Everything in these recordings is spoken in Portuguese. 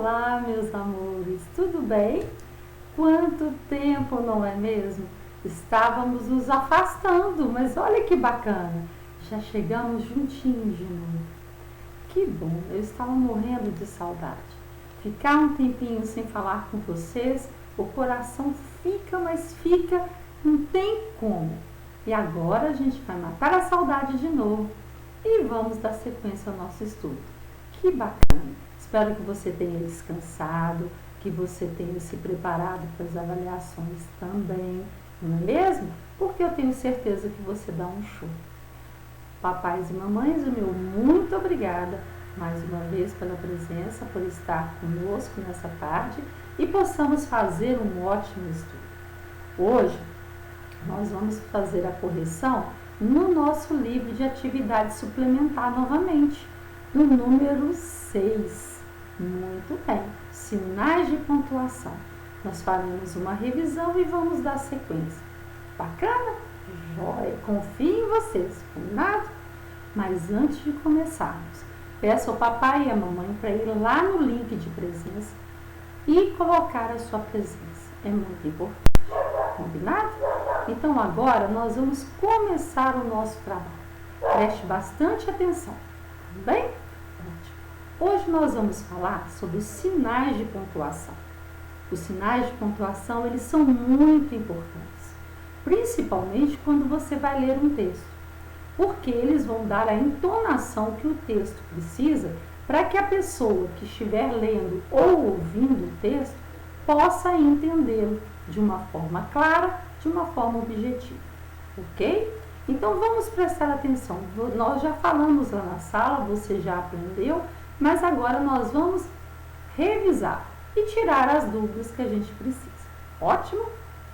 Olá, meus amores, tudo bem? Quanto tempo, não é mesmo? Estávamos nos afastando, mas olha que bacana, já chegamos juntinhos de novo. Que bom, eu estava morrendo de saudade. Ficar um tempinho sem falar com vocês, o coração fica, mas fica, não tem como. E agora a gente vai matar a saudade de novo e vamos dar sequência ao nosso estudo. Que bacana! Espero que você tenha descansado, que você tenha se preparado para as avaliações também, não é mesmo? Porque eu tenho certeza que você dá um show. Papais e mamães, o meu muito obrigada mais uma vez pela presença, por estar conosco nessa tarde e possamos fazer um ótimo estudo. Hoje, nós vamos fazer a correção no nosso livro de atividade suplementar novamente, no número 6. Muito bem, sinais de pontuação. Nós faremos uma revisão e vamos dar sequência. Bacana? Jóia, confio em vocês, combinado? Mas antes de começarmos, peço ao papai e à mamãe para ir lá no link de presença e colocar a sua presença. É muito importante, combinado? Então agora nós vamos começar o nosso trabalho. Preste bastante atenção, tudo bem? Hoje nós vamos falar sobre os sinais de pontuação. Os sinais de pontuação, eles são muito importantes, principalmente quando você vai ler um texto, porque eles vão dar a entonação que o texto precisa para que a pessoa que estiver lendo ou ouvindo o texto possa entendê-lo de uma forma clara, de uma forma objetiva, ok? Então vamos prestar atenção. Nós já falamos lá na sala, você já aprendeu, mas agora nós vamos revisar e tirar as dúvidas que a gente precisa. Ótimo?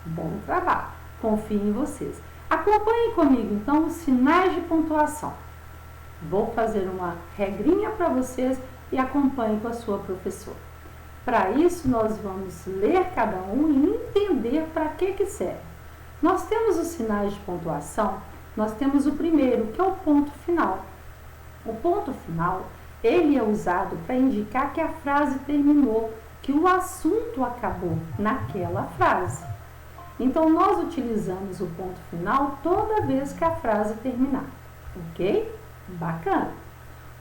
Bom trabalho. Confio em vocês. Acompanhem comigo, então, os sinais de pontuação. Vou fazer uma regrinha para vocês e acompanhem com a sua professora. Para isso, nós vamos ler cada um e entender para que serve. Nós temos os sinais de pontuação, nós temos o primeiro, que é o ponto final. O ponto final, ele é usado para indicar que a frase terminou, que o assunto acabou naquela frase. Então, nós utilizamos o ponto final toda vez que a frase terminar, ok? Bacana.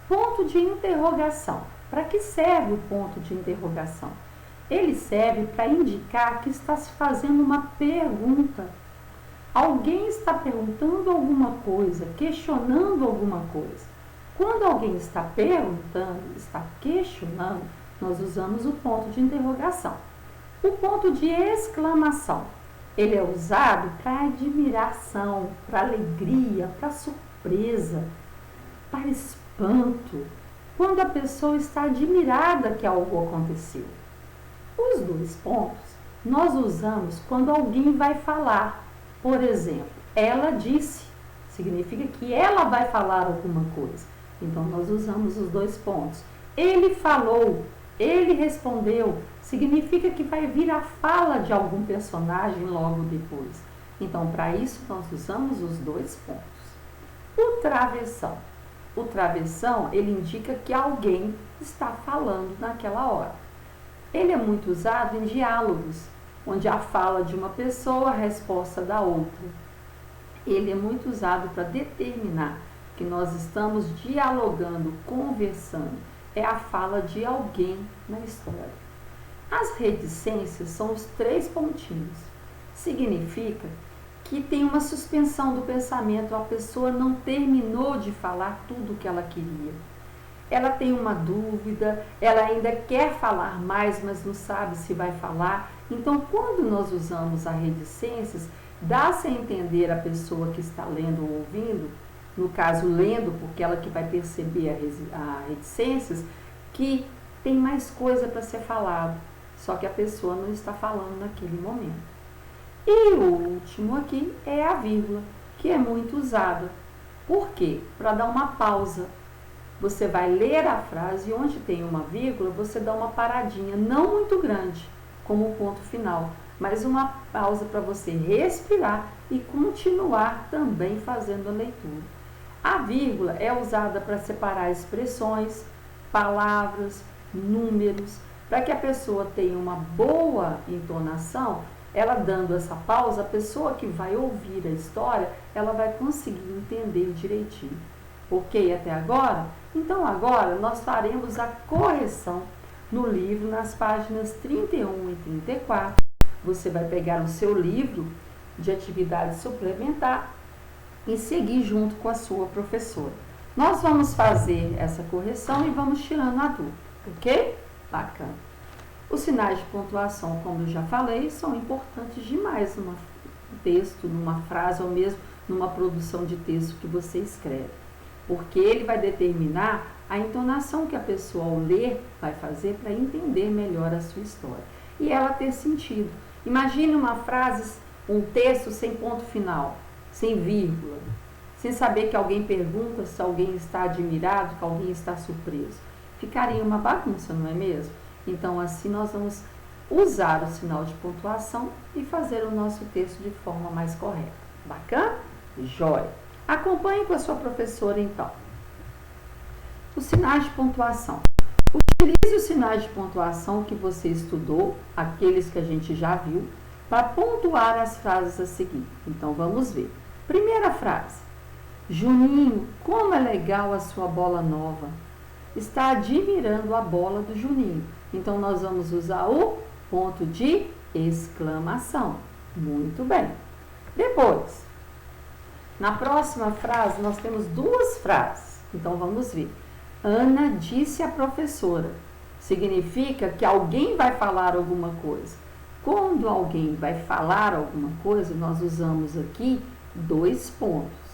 Ponto de interrogação. Para que serve o ponto de interrogação? Ele serve para indicar que está se fazendo uma pergunta. Alguém está perguntando alguma coisa, questionando alguma coisa. Quando alguém está perguntando, está questionando, nós usamos o ponto de interrogação. O ponto de exclamação, ele é usado para admiração, para alegria, para surpresa, para espanto, quando a pessoa está admirada que algo aconteceu. Os dois pontos nós usamos quando alguém vai falar. Por exemplo, ela disse, significa que ela vai falar alguma coisa. Então, nós usamos os dois pontos. Ele falou, ele respondeu, significa que vai vir a fala de algum personagem logo depois. Então, para isso, nós usamos os dois pontos. O travessão. O travessão, ele indica que alguém está falando naquela hora. Ele é muito usado em diálogos, onde a fala de uma pessoa, a resposta da outra. Ele é muito usado para determinar que nós estamos dialogando, conversando. É a fala de alguém na história. As reticências são os 3 pontinhos. Significa que tem uma suspensão do pensamento, a pessoa não terminou de falar tudo o que ela queria. Ela tem uma dúvida, ela ainda quer falar mais, mas não sabe se vai falar. Então, quando nós usamos a reticências, dá-se a entender a pessoa que está lendo ou ouvindo, no caso lendo, porque ela que vai perceber a reticências, que tem mais coisa para ser falado, só que a pessoa não está falando naquele momento. E o último aqui é a vírgula, que é muito usada. Por quê? Para dar uma pausa. Você vai ler a frase e onde tem uma vírgula, você dá uma paradinha, não muito grande, como o ponto final, mas uma pausa para você respirar e continuar também fazendo a leitura. A vírgula é usada para separar expressões, palavras, números, Para que a pessoa tenha uma boa entonação, ela dando essa pausa, a pessoa que vai ouvir a história, ela vai conseguir entender direitinho. Ok até agora? Então agora nós faremos a correção no livro, nas páginas 31 e 34. Você vai pegar o seu livro de atividade suplementar e seguir junto com a sua professora. Nós vamos fazer essa correção e vamos tirando a dúvida, ok? Bacana. Os sinais de pontuação, como eu já falei, são importantes demais num texto, numa frase ou mesmo numa produção de texto que você escreve, porque ele vai determinar a entonação que a pessoa ao ler vai fazer para entender melhor a sua história e ela ter sentido. Imagine uma frase, um texto sem ponto final, sem vírgula, sem saber que alguém pergunta, se alguém está admirado, que alguém está surpreso. Ficaria uma bagunça, não é mesmo? Então, assim nós vamos usar o sinal de pontuação e fazer o nosso texto de forma mais correta. Bacana? Jóia! Acompanhe com a sua professora, então. Os sinais de pontuação. Utilize os sinais de pontuação que você estudou, aqueles que a gente já viu, para pontuar as frases a seguir. Então, vamos ver. Primeira frase. Juninho, como é legal a sua bola nova. Está admirando a bola do Juninho. Então, nós vamos usar o ponto de exclamação. Muito bem. Depois, na próxima frase, nós temos duas frases. Então, vamos ver. Ana disse à professora. Significa que alguém vai falar alguma coisa. Quando alguém vai falar alguma coisa, nós usamos aqui dois pontos.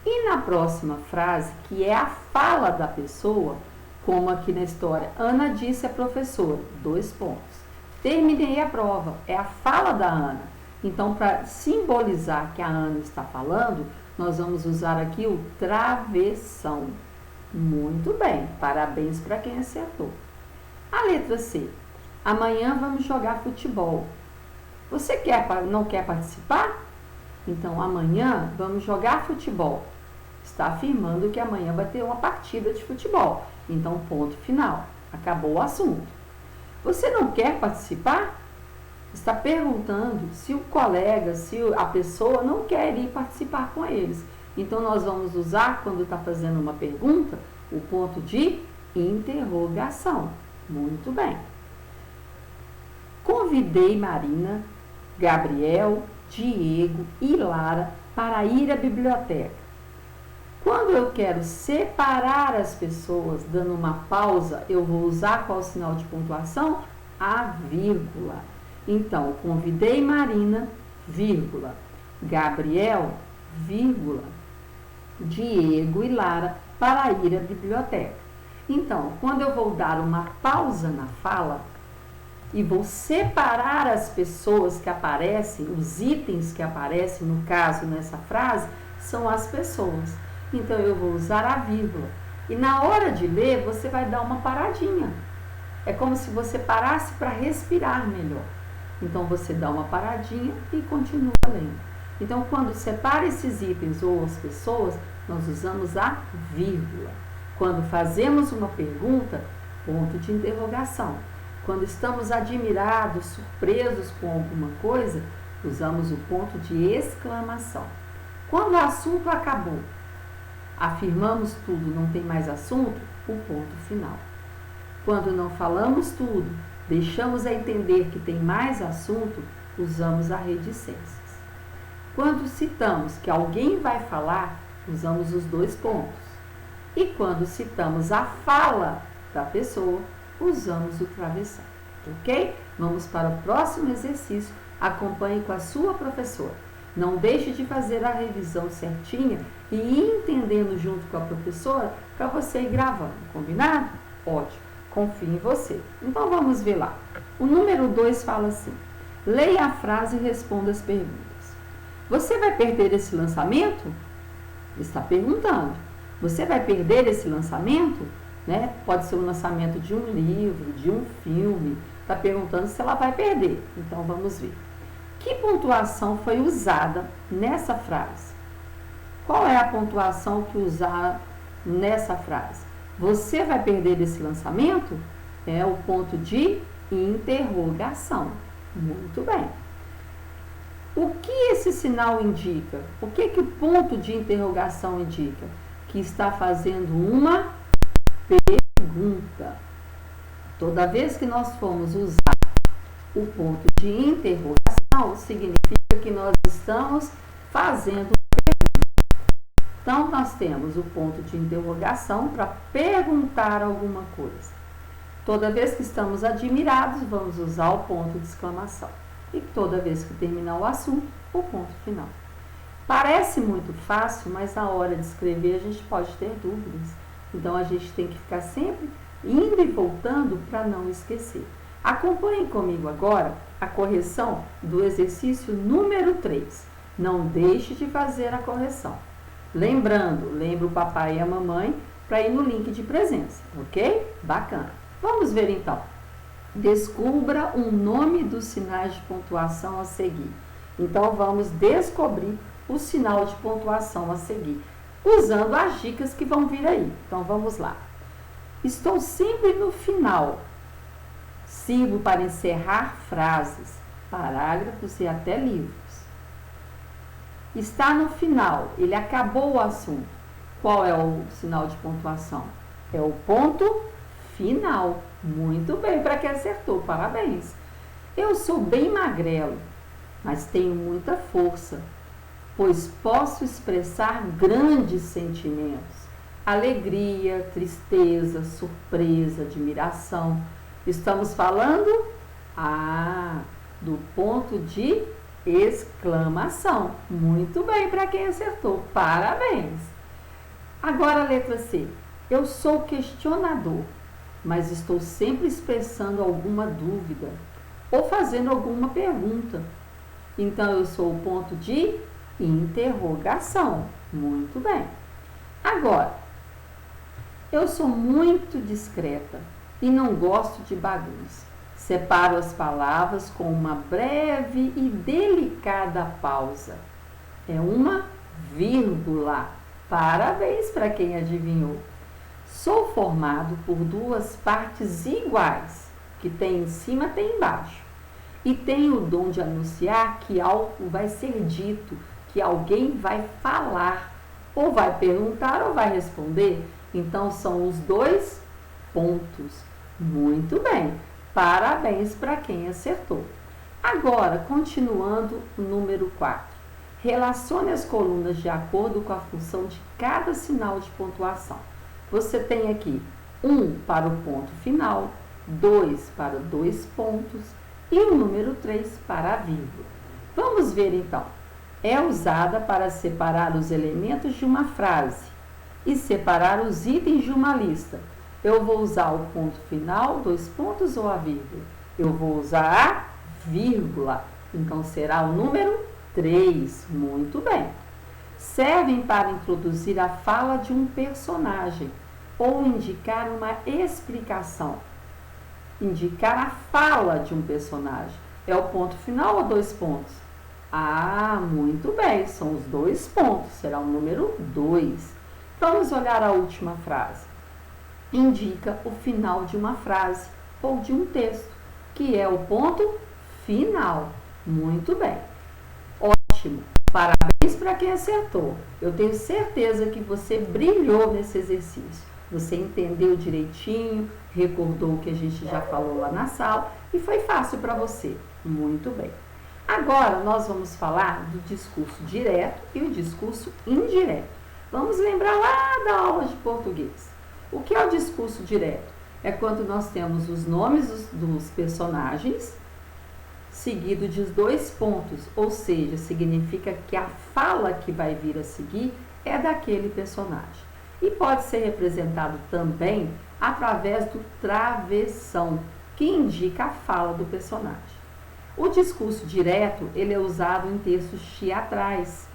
E na próxima frase, que é a fala da pessoa, como aqui na história, Ana disse à professora, dois pontos. Terminei a prova, é a fala da Ana. Então, para simbolizar que a Ana está falando, nós vamos usar aqui o travessão. Muito bem, parabéns para quem acertou. A letra C. Amanhã vamos jogar futebol. Você não quer participar? Então, amanhã vamos jogar futebol. Está afirmando que amanhã vai ter uma partida de futebol. Então, ponto final. Acabou o assunto. Você não quer participar? Está perguntando se o colega, se a pessoa não quer ir participar com eles. Então, nós vamos usar, quando está fazendo uma pergunta, o ponto de interrogação. Muito bem. Convidei Marina, Gabriel, Diego e Lara para ir à biblioteca. Quando eu quero separar as pessoas, dando uma pausa, eu vou usar qual sinal de pontuação? A vírgula. Então, convidei Marina, vírgula, Gabriel, vírgula, Diego e Lara para ir à biblioteca. Então, quando eu vou dar uma pausa na fala e vou separar as pessoas que aparecem, os itens que aparecem, no caso, nessa frase, são as pessoas. Então, eu vou usar a vírgula. E na hora de ler, você vai dar uma paradinha. É como se você parasse para respirar melhor. Então, você dá uma paradinha e continua lendo. Então, quando separa esses itens ou as pessoas, nós usamos a vírgula. Quando fazemos uma pergunta, ponto de interrogação. Quando estamos admirados, surpresos com alguma coisa, usamos o ponto de exclamação. Quando o assunto acabou, afirmamos tudo, não tem mais assunto, o ponto final. Quando não falamos tudo, deixamos a entender que tem mais assunto, usamos a reticências. Quando citamos que alguém vai falar, usamos os dois pontos. E quando citamos a fala da pessoa, usamos o travessão. Ok? Vamos para o próximo exercício. Acompanhe com a sua professora. Não deixe de fazer a revisão certinha e ir entendendo junto com a professora para você ir gravando. Combinado? Ótimo. Confio em você. Então vamos ver lá. O número 2 fala assim: leia a frase e responda as perguntas. Você vai perder esse lançamento? Está perguntando. Você vai perder esse lançamento? Né? Pode ser um lançamento de um livro, de um filme. Está perguntando se ela vai perder. Então vamos ver. Que pontuação foi usada nessa frase? Qual é a pontuação que usar nessa frase? Você vai perder esse lançamento? É o ponto de interrogação. Muito bem. O que esse sinal indica? O que o ponto de interrogação indica? Que está fazendo uma pergunta. Toda vez que nós formos usar o ponto de interrogação, significa que nós estamos fazendo uma pergunta. Então, nós temos o ponto de interrogação para perguntar alguma coisa. Toda vez que estamos admirados, vamos usar o ponto de exclamação. E toda vez que terminar o assunto, o ponto final. Parece muito fácil, mas na hora de escrever a gente pode ter dúvidas. Então, a gente tem que ficar sempre indo e voltando para não esquecer. Acompanhe comigo agora a correção do exercício número 3. Não deixe de fazer a correção. Lembrando, lembra o papai e a mamãe para ir no link de presença, ok? Bacana. Vamos ver então. Descubra o nome dos sinais de pontuação a seguir. Então, vamos descobrir o sinal de pontuação a seguir, usando as dicas que vão vir aí. Então, vamos lá. Estou sempre no final. Sirvo para encerrar frases, parágrafos e até livros. Está no final. Ele acabou o assunto. Qual é o sinal de pontuação? É o ponto final. Muito bem, para quem acertou, parabéns. Eu sou bem magrelo, mas tenho muita força, pois posso expressar grandes sentimentos. Alegria, tristeza, surpresa, admiração. Estamos falando do ponto de exclamação. Muito bem, para quem acertou, parabéns. Agora a letra C. Eu sou questionador, mas estou sempre expressando alguma dúvida ou fazendo alguma pergunta. Então, eu sou o ponto de interrogação. Muito bem. Agora, eu sou muito discreta e não gosto de bagunça. Separo as palavras com uma breve e delicada pausa. É uma vírgula. Parabéns para quem adivinhou. Sou formado por duas partes iguais, que tem em cima e tem embaixo. E tenho o dom de anunciar que algo vai ser dito, que alguém vai falar, ou vai perguntar ou vai responder. Então, são os dois pontos. Muito bem. Parabéns para quem acertou. Agora, continuando o número 4. Relacione as colunas de acordo com a função de cada sinal de pontuação. Você tem aqui 1 para o ponto final, 2 para 2 pontos e o número 3 para a vírgula. Vamos ver então. É usada para separar os elementos de uma frase e separar os itens de uma lista. Eu vou usar o ponto final, 2 pontos ou a vírgula? Eu vou usar a vírgula. Então, será o número 3. Muito bem. Servem para introduzir a fala de um personagem ou indicar uma explicação. Indicar a fala de um personagem. É o ponto final ou 2 pontos? Muito bem, são os 2 pontos, será o número 2. Vamos olhar a última frase. Indica o final de uma frase ou de um texto, que é o ponto final. Muito bem. Ótimo. Parabéns para quem acertou. Eu tenho certeza que você brilhou nesse exercício. Você entendeu direitinho, recordou o que a gente já falou lá na sala e foi fácil para você. Muito bem. Agora nós vamos falar do discurso direto e o discurso indireto. Vamos lembrar lá da aula de português. O que é o discurso direto? É quando nós temos os nomes dos personagens seguido de 2 pontos, ou seja, significa que a fala que vai vir a seguir é daquele personagem. E pode ser representado também através do travessão, que indica a fala do personagem. O discurso direto, ele é usado em textos teatrais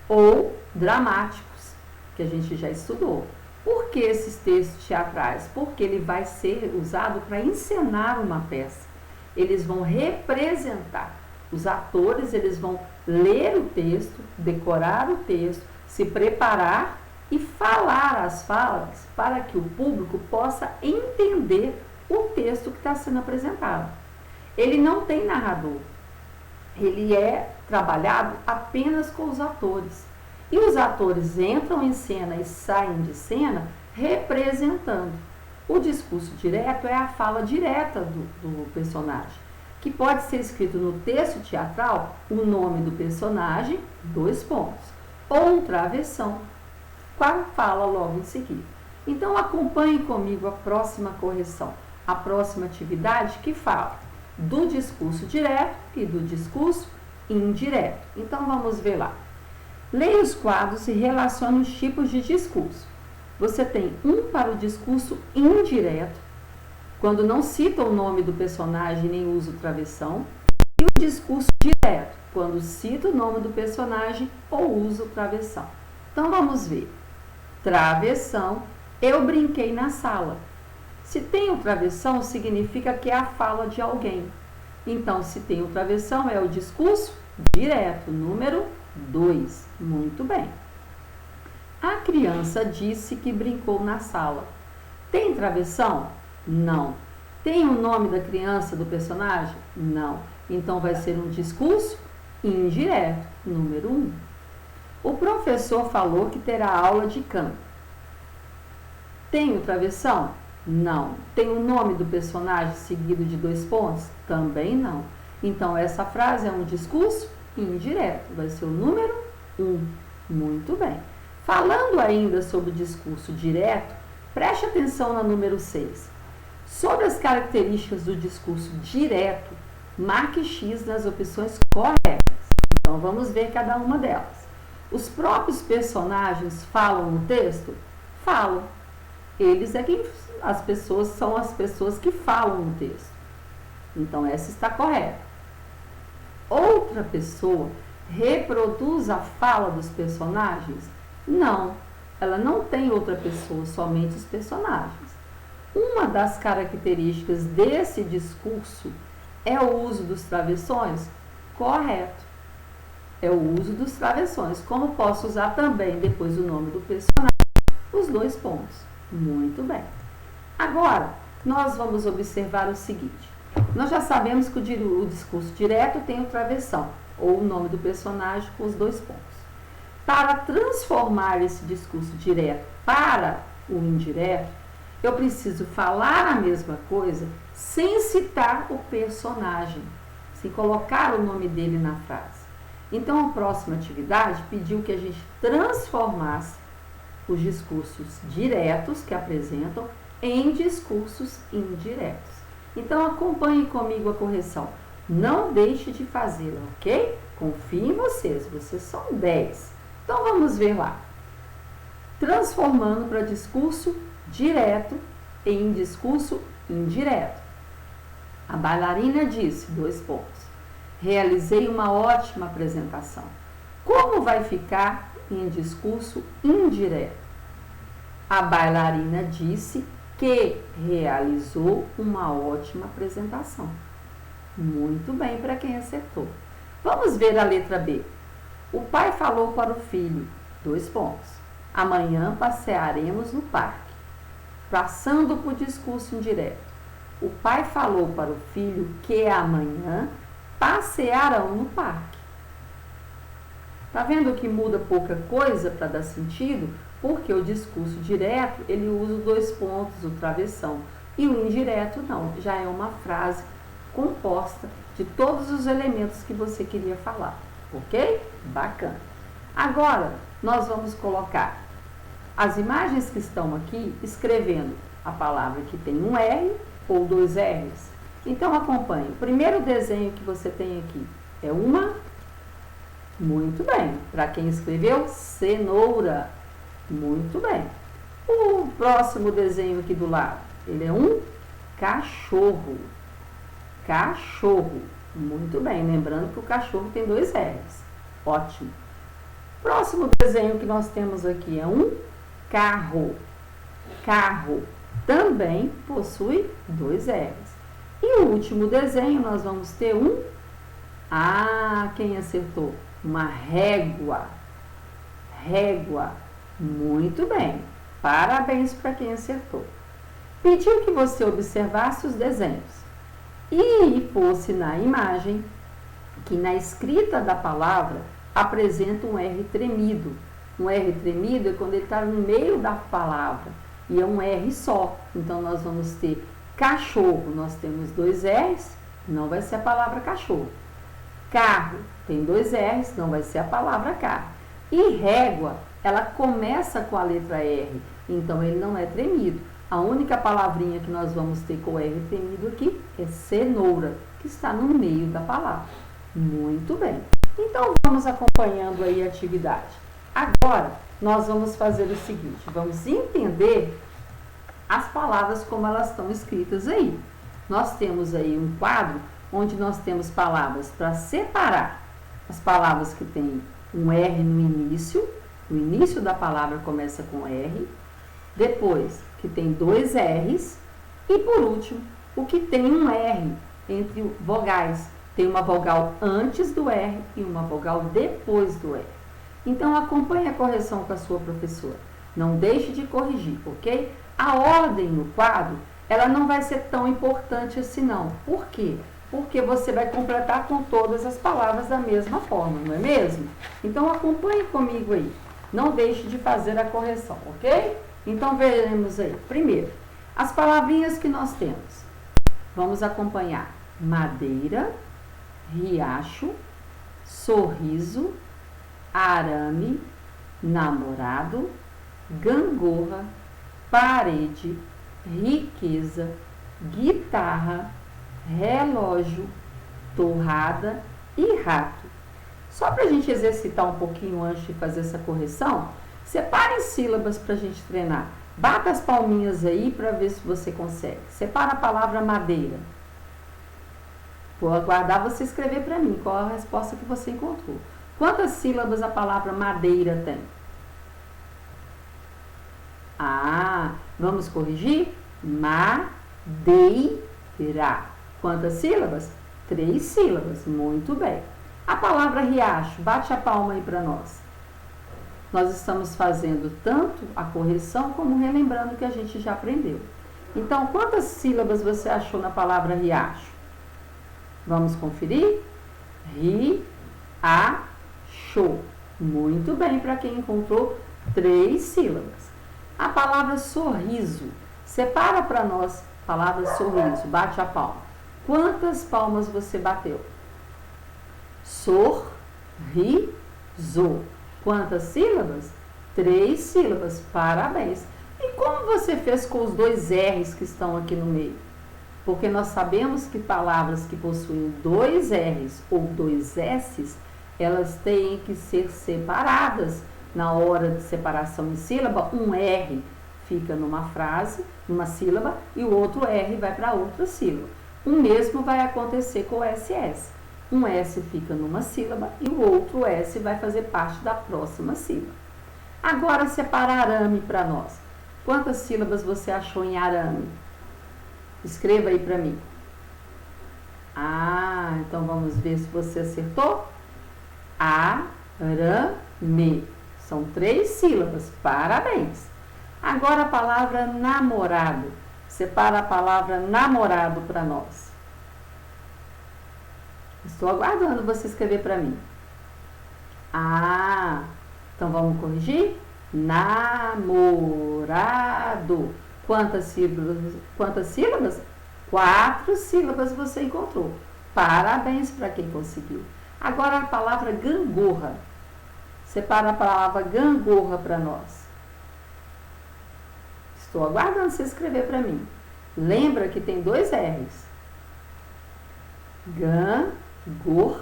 ou dramáticos, que a gente já estudou. Por que esses textos teatrais? Porque ele vai ser usado para encenar uma peça. Eles vão representar. Os atores, eles vão ler o texto, decorar o texto, se preparar e falar as falas para que o público possa entender o texto que está sendo apresentado. Ele não tem narrador. Ele é trabalhado apenas com os atores. E os atores entram em cena e saem de cena representando. O discurso direto é a fala direta do personagem, que pode ser escrito no texto teatral o nome do personagem, 2 pontos, ou um travessão, com a fala logo em seguida. Então acompanhe comigo a próxima correção, a próxima atividade que fala do discurso direto e do discurso indireto. Então vamos ver lá. Leia os quadros e relacione os tipos de discurso. Você tem um para o discurso indireto, quando não cita o nome do personagem nem usa o travessão, e o discurso direto, quando cita o nome do personagem ou usa o travessão. Então vamos ver. Travessão, eu brinquei na sala. Se tem o travessão, significa que é a fala de alguém. Então, se tem o travessão, é o discurso direto, número 2. Muito bem. A criança disse que brincou na sala. Tem travessão? Não. Tem o nome da criança, do personagem? Não. Então, vai ser um discurso indireto, número 1. O professor falou que terá aula de canto. Tem o travessão? Não. Tem o nome do personagem seguido de 2 pontos? Também não. Então, essa frase é um discurso indireto. Vai ser o número 1. Muito bem. Falando ainda sobre o discurso direto, preste atenção na número 6. Sobre as características do discurso direto, marque X nas opções corretas. Então, vamos ver cada uma delas. Os próprios personagens falam no texto? Falam. Eles é quem são as pessoas que falam no texto. Então, essa está correta. Outra pessoa reproduz a fala dos personagens? Não, ela não tem outra pessoa, somente os personagens. Uma das características desse discurso é o uso dos travessões? Correto. É o uso dos travessões. Como posso usar também, depois do nome do personagem, os 2 pontos. Muito bem. Agora, nós vamos observar o seguinte. Nós já sabemos que o discurso direto tem o travessão, ou o nome do personagem com os 2 pontos. Para transformar esse discurso direto para o indireto, eu preciso falar a mesma coisa sem citar o personagem, sem colocar o nome dele na frase. Então, a próxima atividade pediu que a gente transformasse os discursos diretos que apresentam em discursos indiretos. Então, acompanhe comigo a correção. Não deixe de fazê-la, ok? Confie em vocês, vocês são 10. Então, vamos ver lá. Transformando para discurso direto em discurso indireto. A bailarina disse, 2 pontos. Realizei uma ótima apresentação. Como vai ficar em discurso indireto? A bailarina disse que realizou uma ótima apresentação. Muito bem para quem acertou. Vamos ver a letra B. O pai falou para o filho, 2 pontos. Amanhã passearemos no parque. Passando para o discurso indireto. O pai falou para o filho que amanhã passearão no parque. Tá vendo que muda pouca coisa para dar sentido? Porque o discurso direto, ele usa os 2 pontos, o travessão. E o indireto não, já é uma frase composta de todos os elementos que você queria falar. Ok? Bacana. Agora, nós vamos colocar as imagens que estão aqui, escrevendo a palavra que tem um R ou 2 R's. Então, acompanhe. O primeiro desenho que você tem aqui é uma... Muito bem. Para quem escreveu, cenoura. Muito bem. O próximo desenho aqui do lado, ele é um cachorro. Cachorro. Muito bem. Lembrando que o cachorro tem 2 R's. Ótimo. Próximo desenho que nós temos aqui é um carro. Carro também possui 2 R's. E o último desenho nós vamos ter um... quem acertou? Uma régua. Régua. Muito bem. Parabéns para quem acertou. Pediu que você observasse os desenhos e fosse na imagem que na escrita da palavra apresenta um R tremido. Um R tremido é quando ele está no meio da palavra e é um R só. Então, nós vamos ter cachorro, nós temos 2 R's, não vai ser a palavra cachorro. Carro, tem 2 R's, não vai ser a palavra carro. E régua, ela começa com a letra R, então ele não é tremido. A única palavrinha que nós vamos ter com o R tremido aqui é cenoura, que está no meio da palavra. Muito bem. Então, vamos acompanhando aí a atividade. Agora, nós vamos fazer o seguinte, vamos entender as palavras como elas estão escritas aí. Nós temos aí um quadro onde nós temos palavras para separar as palavras que tem um R no início, o início da palavra começa com R, depois que tem 2 R's e por último, o que tem um R entre vogais. Tem uma vogal antes do R e uma vogal depois do R. Então, acompanhe a correção com a sua professora. Não deixe de corrigir, ok? A ordem no quadro, ela não vai ser tão importante assim não. Por quê? Porque você vai completar com todas as palavras da mesma forma, não é mesmo? Então, acompanhe comigo aí. Não deixe de fazer a correção, ok? Então, veremos aí. Primeiro, as palavrinhas que nós temos. Vamos acompanhar madeira, riacho, sorriso, arame, namorado, gangorra, parede, riqueza, guitarra, relógio, torrada e rato. Só para a gente exercitar um pouquinho antes de fazer essa correção, separe sílabas para a gente treinar. Bata as palminhas aí para ver se você consegue. Separa a palavra madeira. Vou aguardar você escrever para mim qual a resposta que você encontrou. Quantas sílabas a palavra madeira tem? Vamos corrigir? Madeira. Quantas sílabas? 3 sílabas. Muito bem. A palavra riacho, bate a palma aí para nós. Nós estamos fazendo tanto a correção como relembrando o que a gente já aprendeu. Então, quantas sílabas você achou na palavra riacho? Vamos conferir? Ri-a-cho. Muito bem, para quem encontrou 3 sílabas. A palavra sorriso. Separa para nós a palavra sorriso. Bate a palma. Quantas palmas você bateu? Sorriso. Quantas sílabas? 3 sílabas. Parabéns. E como você fez com os 2 R's que estão aqui no meio? Porque nós sabemos que palavras que possuem 2 R's ou 2 S's, elas têm que ser separadas. Na hora de separação em sílaba, um R fica numa frase, numa sílaba, e o outro R vai para outra sílaba. O mesmo vai acontecer com o SS. Um S fica numa sílaba e o outro S vai fazer parte da próxima sílaba. Agora, separa arame para nós. Quantas sílabas você achou em arame? Escreva aí para mim. Então vamos ver se você acertou. Arame. São 3 sílabas. Parabéns. Agora a palavra namorado. Separa a palavra namorado para nós. Estou aguardando você escrever para mim. Então vamos corrigir? Namorado. Quantas sílabas? 4 sílabas você encontrou. Parabéns para quem conseguiu. Agora a palavra gangorra. Separa a palavra gangorra para nós. Estou aguardando você escrever para mim. Lembra que tem 2 R's. Gangorra.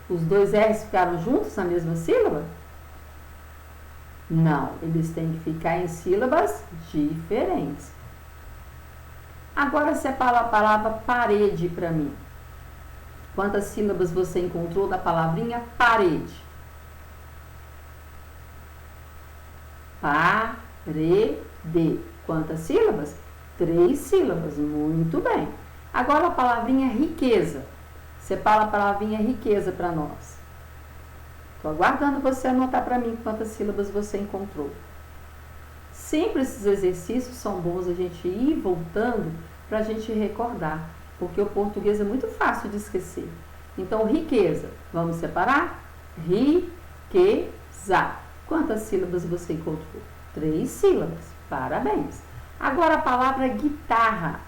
Os 2 R's ficaram juntos na mesma sílaba? Não, eles têm que ficar em sílabas diferentes. Agora separa a palavra parede para mim. Quantas sílabas você encontrou da palavrinha parede? Parede. Quantas sílabas? 3 sílabas. Muito bem. Agora a palavrinha riqueza. Separa a palavrinha riqueza para nós. Estou aguardando você anotar para mim quantas sílabas você encontrou. Sempre esses exercícios são bons a gente ir voltando para a gente recordar, porque o português é muito fácil de esquecer. Então, riqueza, vamos separar? Riqueza. Quantas sílabas você encontrou? 3 sílabas. Parabéns. Agora a palavra guitarra.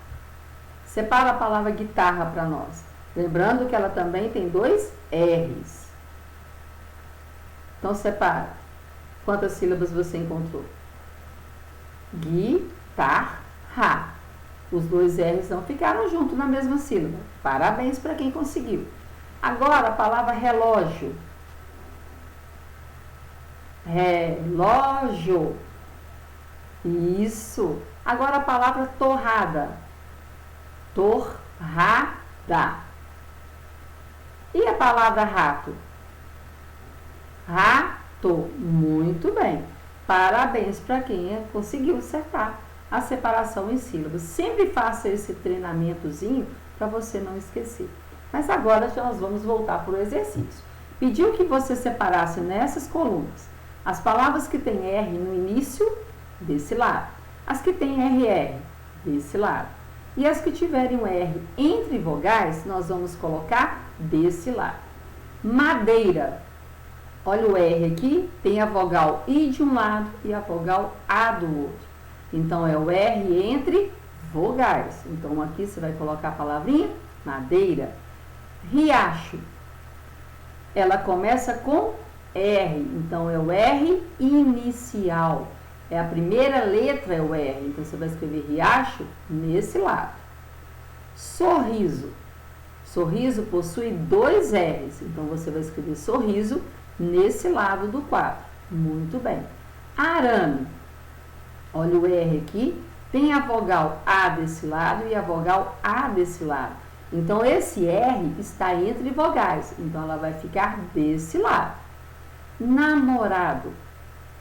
Separa a palavra guitarra para nós. Lembrando que ela também tem 2 R's. Então, separa. Quantas sílabas você encontrou? Guitarra. Os 2 R's não ficaram juntos na mesma sílaba. Parabéns para quem conseguiu. Agora a palavra relógio. Relógio. Isso. Agora a palavra torrada. Torrada. E a palavra rato? Rato. Muito bem. Parabéns para quem conseguiu acertar a separação em sílabas. Sempre faça esse treinamentozinho para você não esquecer. Mas agora nós vamos voltar para o exercício. Pediu que você separasse nessas colunas as palavras que têm R no início, desse lado. As que têm RR, desse lado. E as que tiverem um R entre vogais, nós vamos colocar desse lado. Madeira. Olha o R aqui, tem a vogal I de um lado e a vogal A do outro. Então, é o R entre vogais. Então, aqui você vai colocar a palavrinha madeira. Riacho. Ela começa com R. Então, é o R inicial. É a primeira letra, é o R. Então, você vai escrever riacho nesse lado. Sorriso. Sorriso possui 2 R's. Então, você vai escrever sorriso nesse lado do quadro. Muito bem. Arame. Olha o R aqui. Tem a vogal A desse lado e a vogal A desse lado. Então, esse R está entre vogais. Então, ela vai ficar desse lado. Namorado.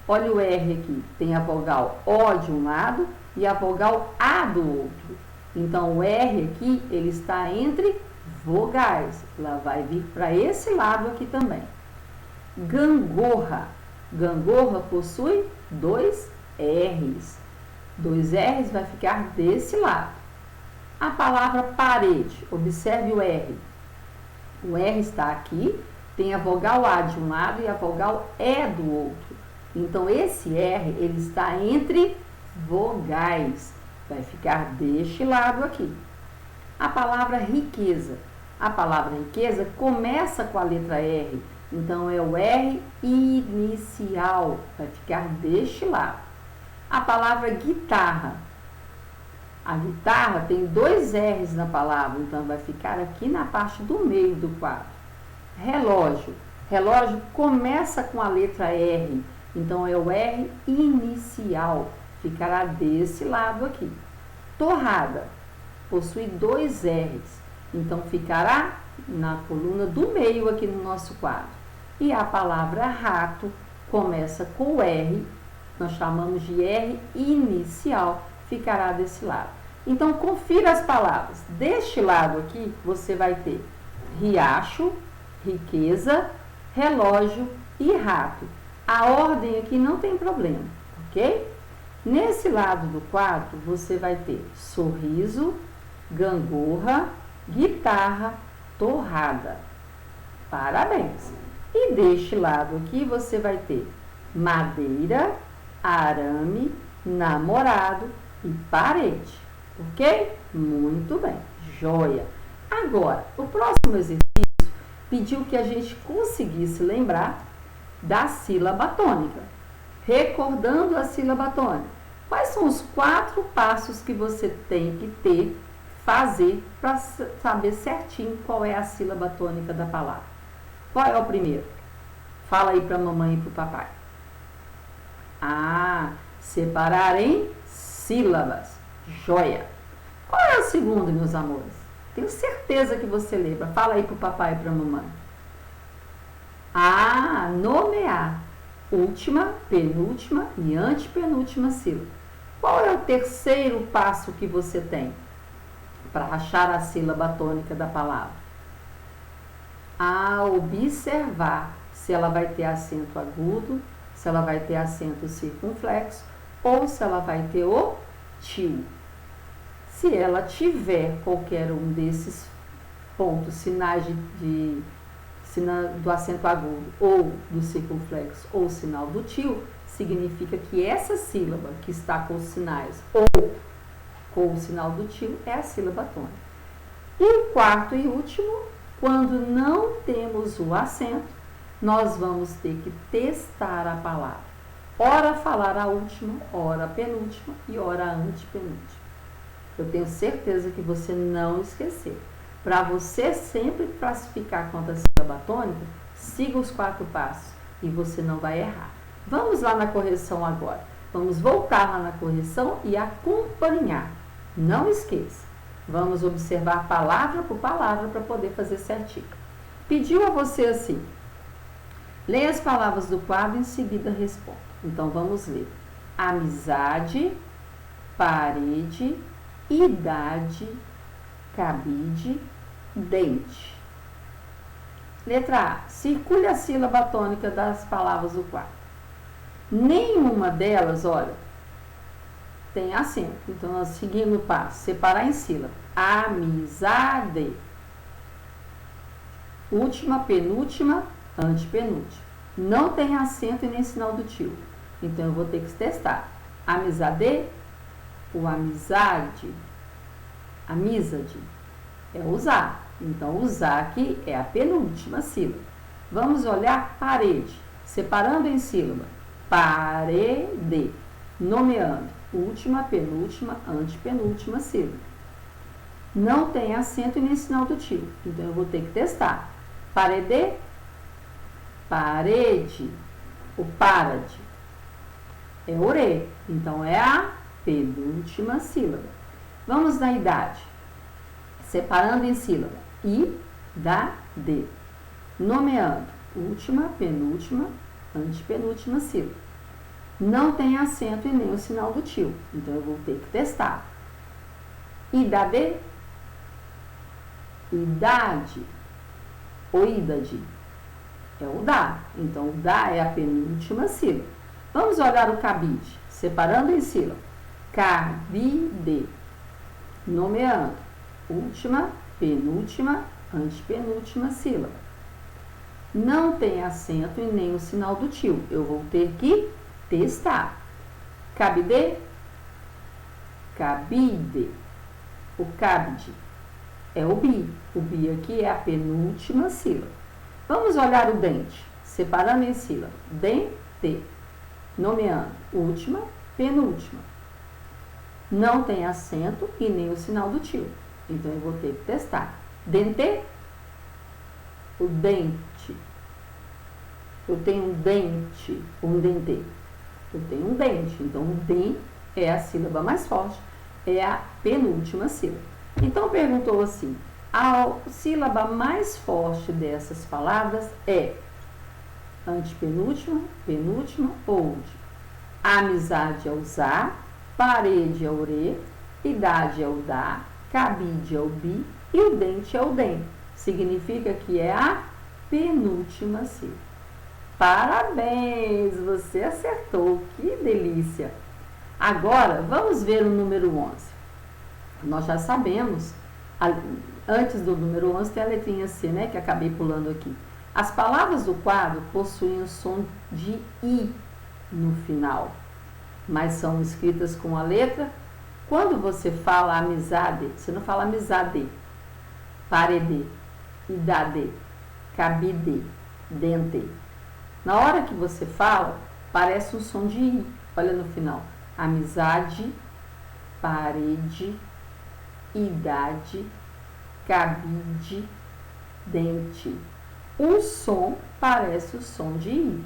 Olha o R aqui. Tem a vogal O de um lado e a vogal A do outro. Então, o R aqui, ele está entre vogais. Ela vai vir para esse lado aqui também. Gangorra. Gangorra possui 2 R's. 2 R's vai ficar desse lado. A palavra parede. Observe o R. O R está aqui. Tem a vogal A de um lado e a vogal E do outro. Então, esse R, ele está entre vogais. Vai ficar deste lado aqui. A palavra riqueza. A palavra riqueza começa com a letra R. Então, é o R inicial. Vai ficar deste lado. A palavra guitarra. A guitarra tem 2 R's na palavra. Então, vai ficar aqui na parte do meio do quadro. Relógio. Relógio começa com a letra R. Então, é o R inicial. Ficará desse lado aqui. Torrada. Possui 2 R's. Então, ficará na coluna do meio aqui no nosso quadro. E a palavra rato começa com o R. Nós chamamos de R inicial. Ficará desse lado. Então, confira as palavras. Deste lado aqui, você vai ter riacho, riqueza, relógio e rato. A ordem aqui não tem problema, ok? Nesse lado do quadro, você vai ter sorriso, gangorra, guitarra, torrada. Parabéns! E deste lado aqui, você vai ter madeira, arame, namorado e parede. Ok? Muito bem. Joia! Agora, o próximo exercício pediu que a gente conseguisse lembrar da sílaba tônica. Recordando a sílaba tônica. Quais são os 4 passos que você tem que fazer para saber certinho qual é a sílaba tônica da palavra? Qual é o primeiro? Fala aí para a mamãe e para o papai. Separar em sílabas. Joia! Qual é o segundo, meus amores? Tenho certeza que você lembra. Fala aí para o papai e para a mamãe. Nomear. Última, penúltima e antepenúltima sílaba. Qual é o terceiro passo que você tem para achar a sílaba tônica da palavra? Observar se ela vai ter acento agudo, se ela vai ter acento circunflexo ou se ela vai ter o tio. Se ela tiver qualquer um desses pontos, sinais do acento agudo ou do circunflexo ou sinal do tio, significa que essa sílaba que está com os sinais ou com o sinal do tio é a sílaba tônica. E o quarto e último, quando não temos o acento, nós vamos ter que testar a palavra. Ora falar a última, ora a penúltima e ora a antepenúltima. Eu tenho certeza que você não esqueceu. Para você sempre classificar quanto a sílaba tônica, siga os 4 passos e você não vai errar. Vamos lá na correção agora. Vamos voltar lá na correção e acompanhar. Não esqueça. Vamos observar palavra por palavra para poder fazer certinho. Pediu a você assim. Leia as palavras do quadro e em seguida responda. Então vamos ler. Amizade, parede, idade, cabide, dente. Letra A. Circule a sílaba tônica das palavras do quadro. Nenhuma delas, olha, tem acento. Então, nós seguimos o passo. Separar em sílaba. Amizade. Última, penúltima, antepenúltima. Não tem acento e nem sinal do tio. Então, eu vou ter que testar. Amizade ou amizade. Amizade. É usar. Então, usar aqui é a penúltima sílaba. Vamos olhar parede. Separando em sílaba. Parede. Nomeando. Última, penúltima, antepenúltima sílaba. Não tem acento e nem sinal do tio. Então, eu vou ter que testar. Parede. Parede. O parade. É ore. Então, é a penúltima sílaba. Vamos na idade. Separando em sílaba. I-da-de. Nomeando. Última, penúltima, antepenúltima sílaba. Não tem acento e nem o sinal do tio. Então, eu vou ter que testar. Idade. Idade. O idade. É o da. Então, o da é a penúltima sílaba. Vamos olhar o cabide. Separando em sílaba. Cabide. Nomeando. Última, penúltima, antepenúltima sílaba. Não tem acento e nem o sinal do tio. Eu vou ter que testar. Cabide. Cabide. O cabide é o bi. O bi aqui é a penúltima sílaba. Vamos olhar o dente. Separando em sílaba. Dente. Nomeando. Última, penúltima. Não tem acento e nem o sinal do tio. Então, eu vou ter que testar. Dente. O dente. Eu tenho um dente. Um dente. Eu tenho um dente. Então, o den é a sílaba mais forte. É a penúltima sílaba. Então, perguntou assim. A sílaba mais forte dessas palavras é antepenúltima, penúltima ou última. Amizade é o za. Parede é o re. Idade é o da. Cabide é o bi. E o dente é o den. Significa que é a penúltima sílaba. Parabéns! Você acertou. Que delícia! Agora, vamos ver o número 11. Nós já sabemos, antes do número 11 tem a letrinha C, né? Que acabei pulando aqui. As palavras do quadro possuem o som de I no final, mas são escritas com a letra. Quando você fala amizade, você não fala amizade. Parede, idade, cabide, dente. Na hora que você fala, parece um som de I. Olha no final. Amizade, parede, idade, cabide, dente. O som parece o som de I.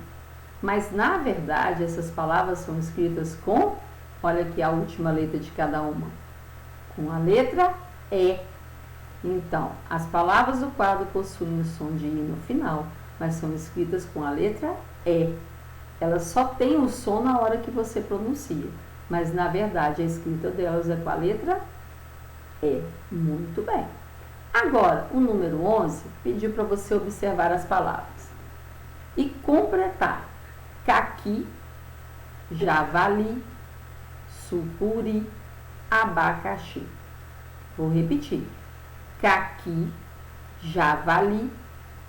Mas, na verdade, essas palavras são escritas com, olha aqui a última letra de cada uma, com a letra E. Então, as palavras do quadro possuem o som de I no final, mas são escritas com a letra E. Elas só têm o som na hora que você pronuncia, mas, na verdade, a escrita delas é com a letra E. Muito bem. Agora, o número 11 pediu para você observar as palavras e completar. Caqui, javali, sucuri, abacaxi. Vou repetir. Caqui, javali,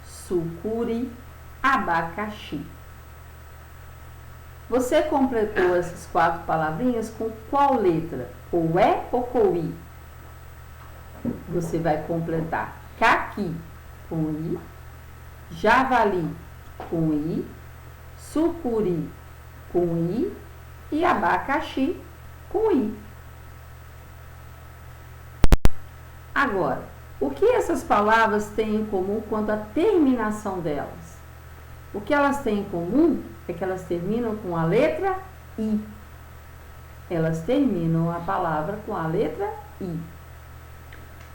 sucuri, abacaxi. Você completou essas 4 palavrinhas com qual letra? Com E ou com I? Você vai completar caqui com I, javali com I, sucuri com I e abacaxi com I. Agora, o que essas palavras têm em comum quanto à terminação delas? O que elas têm em comum é que elas terminam com a letra I. Elas terminam a palavra com a letra I.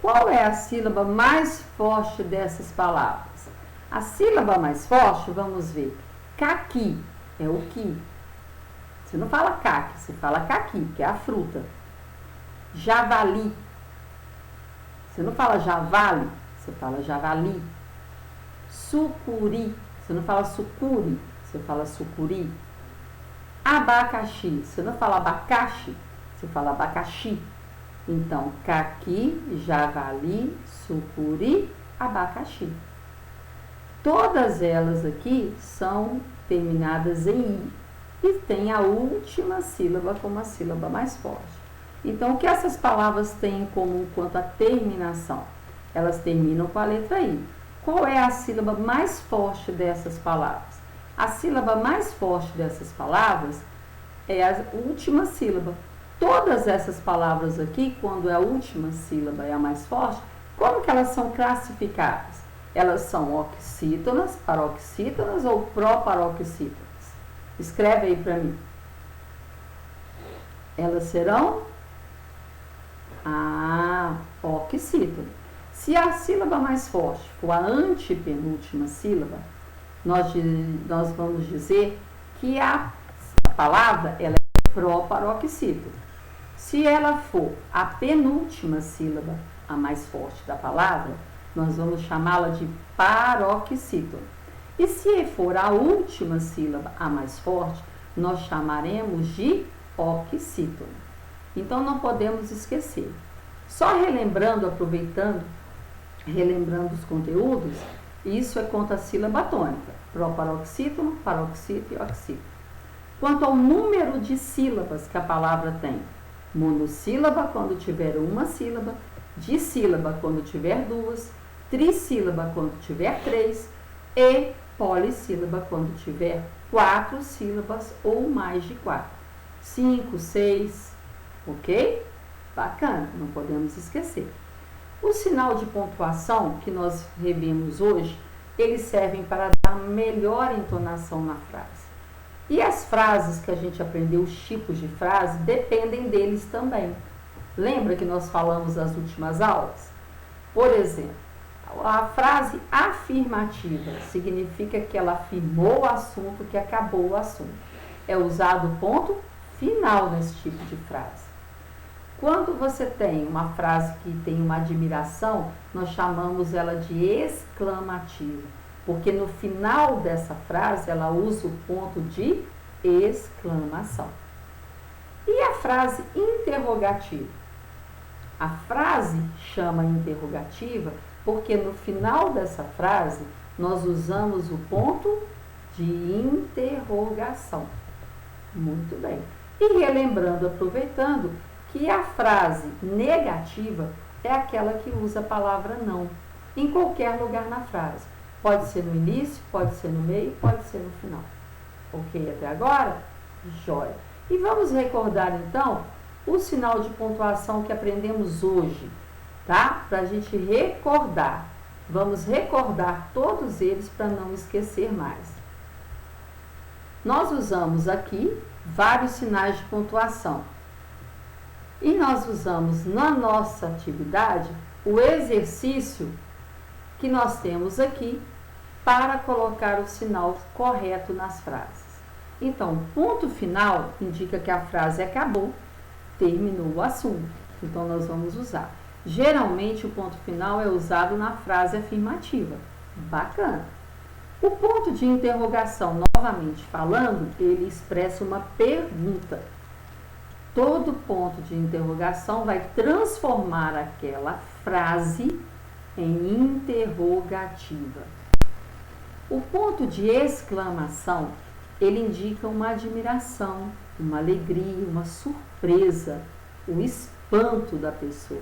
Qual é a sílaba mais forte dessas palavras? A sílaba mais forte, vamos ver. Caqui é o qui. Você não fala caqui, você fala caqui, que é a fruta. Javali. Você não fala javali, você fala javali. Sucuri. Você não fala sucuri, você fala sucuri. Abacaxi. Você não fala abacaxi, você fala abacaxi. Então, caqui, javali, sucuri, abacaxi. Todas elas aqui são terminadas em I e tem a última sílaba como a sílaba mais forte. Então, o que essas palavras têm em comum quanto à terminação? Elas terminam com a letra I. Qual é a sílaba mais forte dessas palavras? A sílaba mais forte dessas palavras é a última sílaba. Todas essas palavras aqui, quando a última sílaba é a mais forte, como que elas são classificadas? Elas são oxítonas, paroxítonas ou proparoxítonas? Escreve aí para mim. Elas serão oxítonas. Se a sílaba mais forte for a antepenúltima sílaba, nós vamos dizer que a palavra ela é proparoxítona. Se ela for a penúltima sílaba, a mais forte da palavra, nós vamos chamá-la de paroxítona. E se for a última sílaba, a mais forte, nós chamaremos de oxítona. Então, não podemos esquecer. Só relembrando, relembrando os conteúdos, isso é quanto à sílaba tônica. Proparoxítono, paroxítono e oxítono. Quanto ao número de sílabas que a palavra tem, monossílaba quando tiver uma sílaba, dissílaba quando tiver 2, trissílaba quando tiver 3 e polissílaba quando tiver 4 sílabas ou mais de 4. 5, 6, ok? Bacana, não podemos esquecer. O sinal de pontuação que nós revimos hoje, eles servem para dar melhor entonação na frase. E as frases que a gente aprendeu, os tipos de frase, dependem deles também. Lembra que nós falamos nas últimas aulas? Por exemplo, a frase afirmativa significa que ela afirmou o assunto, que acabou o assunto. É usado o ponto final nesse tipo de frase. Quando você tem uma frase que tem uma admiração, nós chamamos ela de exclamativa, porque no final dessa frase ela usa o ponto de exclamação. E a frase interrogativa? A frase chama interrogativa porque no final dessa frase nós usamos o ponto de interrogação. Muito bem. E relembrando, aproveitando, que a frase negativa é aquela que usa a palavra não, em qualquer lugar na frase. Pode ser no início, pode ser no meio, pode ser no final. Ok até agora? Jóia. E vamos recordar então o sinal de pontuação que aprendemos hoje, tá? Para a gente recordar. Vamos recordar todos eles para não esquecer mais. Nós usamos aqui vários sinais de pontuação. E nós usamos na nossa atividade o exercício que nós temos aqui para colocar o sinal correto nas frases. Então, o ponto final indica que a frase acabou, terminou o assunto. Então, nós vamos usar. Geralmente, o ponto final é usado na frase afirmativa. Bacana. O ponto de interrogação, novamente falando, ele expressa uma pergunta. Todo ponto de interrogação vai transformar aquela frase em interrogativa. O ponto de exclamação, ele indica uma admiração, uma alegria, uma surpresa, o espanto da pessoa.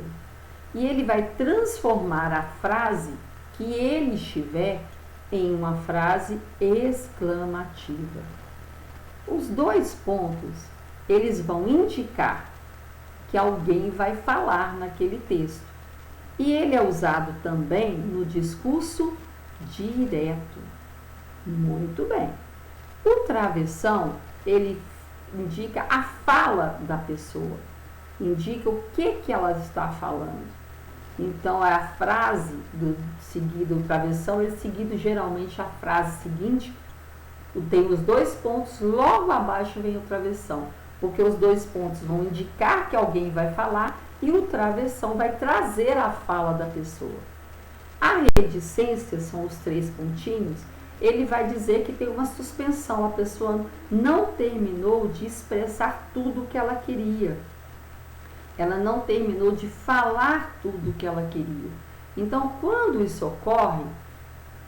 E ele vai transformar a frase que ele estiver em uma frase exclamativa. Os dois pontos, eles vão indicar que alguém vai falar naquele texto. E ele é usado também no discurso direto. Muito bem. O travessão, ele indica a fala da pessoa, indica o que ela está falando. Então, a frase seguida, o travessão, ele seguido geralmente a frase seguinte, tem os dois pontos, logo abaixo vem o travessão, porque os dois pontos vão indicar que alguém vai falar e o travessão vai trazer a fala da pessoa. A reticência, são os três pontinhos, ele vai dizer que tem uma suspensão, a pessoa não terminou de expressar tudo o que ela queria. Ela não terminou de falar tudo o que ela queria. Então, quando isso ocorre,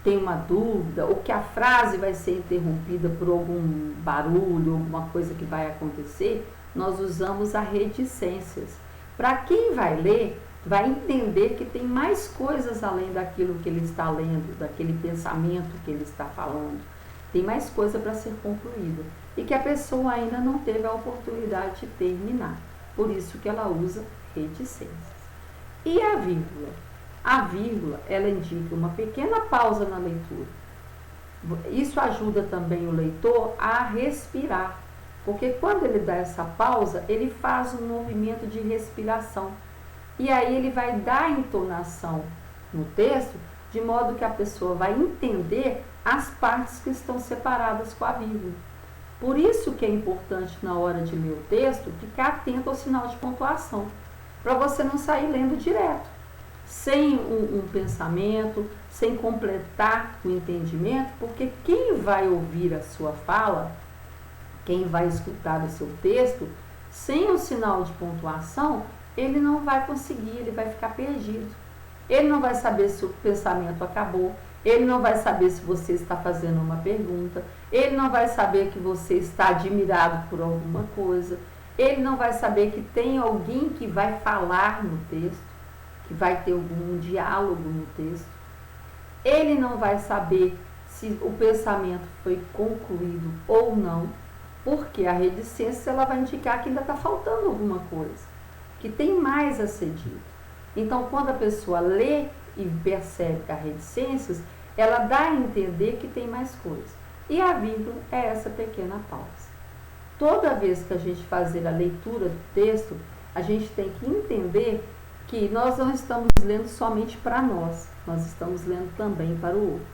tem uma dúvida, ou que a frase vai ser interrompida por algum barulho, alguma coisa que vai acontecer, nós usamos a reticências. Para quem vai ler, vai entender que tem mais coisas além daquilo que ele está lendo, daquele pensamento que ele está falando. Tem mais coisa para ser concluída. E que a pessoa ainda não teve a oportunidade de terminar. Por isso que ela usa reticências. E a vírgula? A vírgula, ela indica uma pequena pausa na leitura. Isso ajuda também o leitor a respirar, porque quando ele dá essa pausa, ele faz um movimento de respiração. E aí ele vai dar entonação no texto, de modo que a pessoa vai entender as partes que estão separadas com a vírgula. Por isso que é importante, na hora de ler o texto, ficar atento ao sinal de pontuação, para você não sair lendo direto, sem um pensamento, sem completar o entendimento, porque quem vai ouvir a sua fala, quem vai escutar o seu texto, sem o sinal de pontuação, ele não vai conseguir, ele vai ficar perdido. Ele não vai saber se o pensamento acabou, ele não vai saber se você está fazendo uma pergunta, ele não vai saber que você está admirado por alguma coisa, ele não vai saber que tem alguém que vai falar no texto, que vai ter algum diálogo no texto. Ele não vai saber se o pensamento foi concluído ou não, porque a reticência ela vai indicar que ainda está faltando alguma coisa, que tem mais a ser dito. Então, quando a pessoa lê e percebe que há reticências, ela dá a entender que tem mais coisa. E a vírgula é essa pequena pausa. Toda vez que a gente fazer a leitura do texto, a gente tem que entender que nós não estamos lendo somente para nós estamos lendo também para o outro.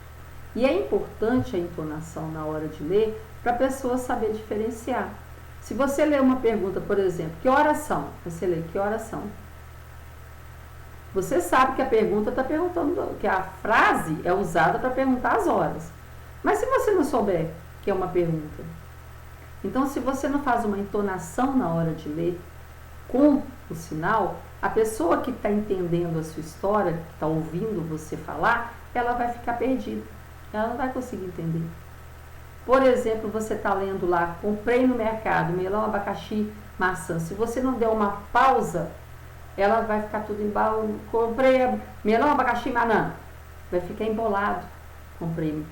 E é importante a entonação na hora de ler para a pessoa saber diferenciar. Se você lê uma pergunta, por exemplo, que horas são? Você lê, que horas são? Você sabe que a pergunta está perguntando, que a frase é usada para perguntar as horas. Mas se você não souber que é uma pergunta, então se você não faz uma entonação na hora de ler com o sinal, a pessoa que está entendendo a sua história, que está ouvindo você falar, ela vai ficar perdida. Ela não vai conseguir entender. Por exemplo, você está lendo lá, comprei no mercado, melão, abacaxi, maçã. Se você não der uma pausa, ela vai ficar tudo embalado. Comprei melão, abacaxi, banana. Vai ficar embolado. Comprei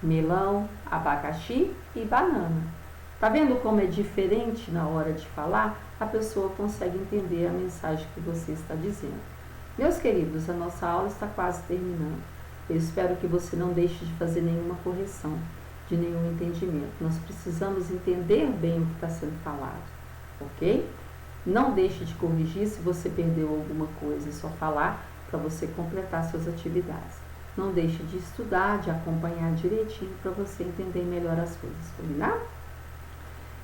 melão, abacaxi e banana. Tá vendo como é diferente na hora de falar? A pessoa consegue entender a mensagem que você está dizendo. Meus queridos, a nossa aula está quase terminando. Eu espero que você não deixe de fazer nenhuma correção, de nenhum entendimento. Nós precisamos entender bem o que está sendo falado, ok? Não deixe de corrigir se você perdeu alguma coisa, é só falar para você completar suas atividades. Não deixe de estudar, de acompanhar direitinho para você entender melhor as coisas, combinado?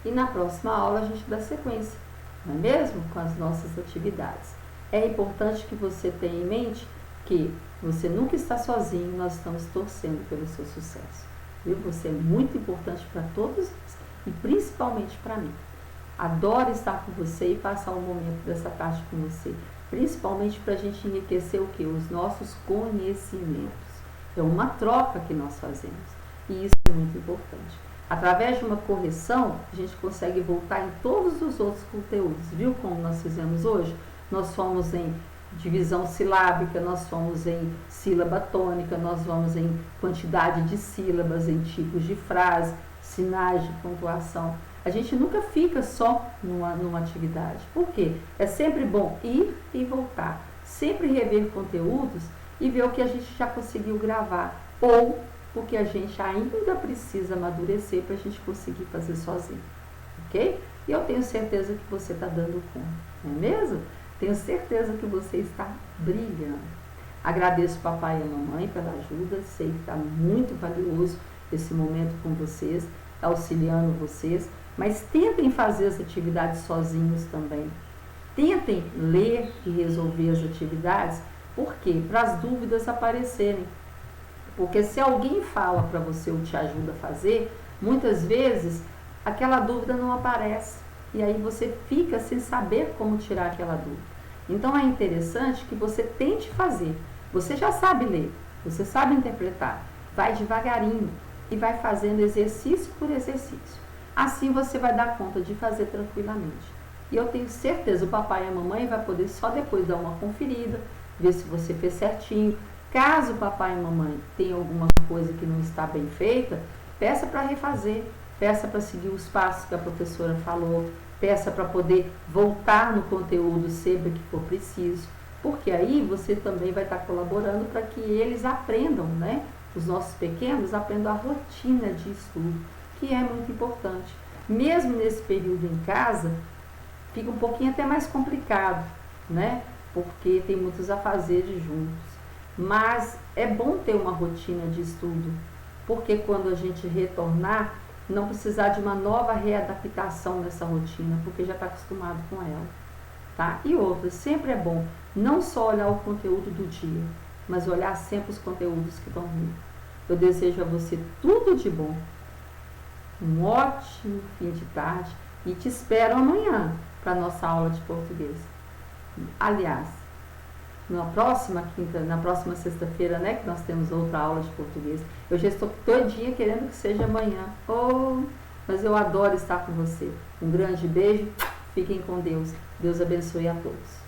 E na próxima aula a gente dá sequência, não é mesmo? Com as nossas atividades. É importante que você tenha em mente que você nunca está sozinho, nós estamos torcendo pelo seu sucesso. Viu? Você é muito importante para todos e principalmente para mim. Adoro estar com você e passar um momento dessa tarde com você, principalmente para a gente enriquecer o que? Os nossos conhecimentos. É uma troca que nós fazemos e isso é muito importante. Através de uma correção, a gente consegue voltar em todos os outros conteúdos. Viu como nós fizemos hoje? Nós fomos em divisão silábica, nós fomos em sílaba tônica, nós vamos em quantidade de sílabas, em tipos de frase, sinais de pontuação. A gente nunca fica só numa atividade. Por quê? É sempre bom ir e voltar. Sempre rever conteúdos e ver o que a gente já conseguiu gravar. Ou o que a gente ainda precisa amadurecer para a gente conseguir fazer sozinho. Ok? E eu tenho certeza que você está dando conta. Não é mesmo? Tenho certeza que você está brilhando. Agradeço papai e a mamãe pela ajuda. Sei que está muito valioso esse momento com vocês, auxiliando vocês. Mas tentem fazer as atividades sozinhos também. Tentem ler e resolver as atividades. Por quê? Para as dúvidas aparecerem. Porque se alguém fala para você ou te ajuda a fazer, muitas vezes aquela dúvida não aparece. E aí você fica sem saber como tirar aquela dúvida. Então é interessante que você tente fazer. Você já sabe ler, você sabe interpretar. Vai devagarinho e vai fazendo exercício por exercício. Assim você vai dar conta de fazer tranquilamente. E eu tenho certeza, o papai e a mamãe vai poder só depois dar uma conferida, ver se você fez certinho. Caso o papai e a mamãe tenham alguma coisa que não está bem feita, peça para refazer, peça para seguir os passos que a professora falou, peça para poder voltar no conteúdo sempre que for preciso, porque aí você também vai estar colaborando para que eles aprendam, né? Os nossos pequenos aprendam a rotina de estudo, que é muito importante. Mesmo nesse período em casa, fica um pouquinho até mais complicado, né? Porque tem muitos afazeres juntos. Mas é bom ter uma rotina de estudo, porque quando a gente retornar, não precisar de uma nova readaptação nessa rotina, porque já está acostumado com ela, tá? E outra, sempre é bom não só olhar o conteúdo do dia, mas olhar sempre os conteúdos que estão vindo. Eu desejo a você tudo de bom, um ótimo fim de tarde e te espero amanhã para a nossa aula de português. Aliás, na próxima sexta-feira, né, que nós temos outra aula de português. Eu já estou todinha querendo que seja amanhã. Mas eu adoro estar com você. Um grande beijo, fiquem com Deus. Deus abençoe a todos.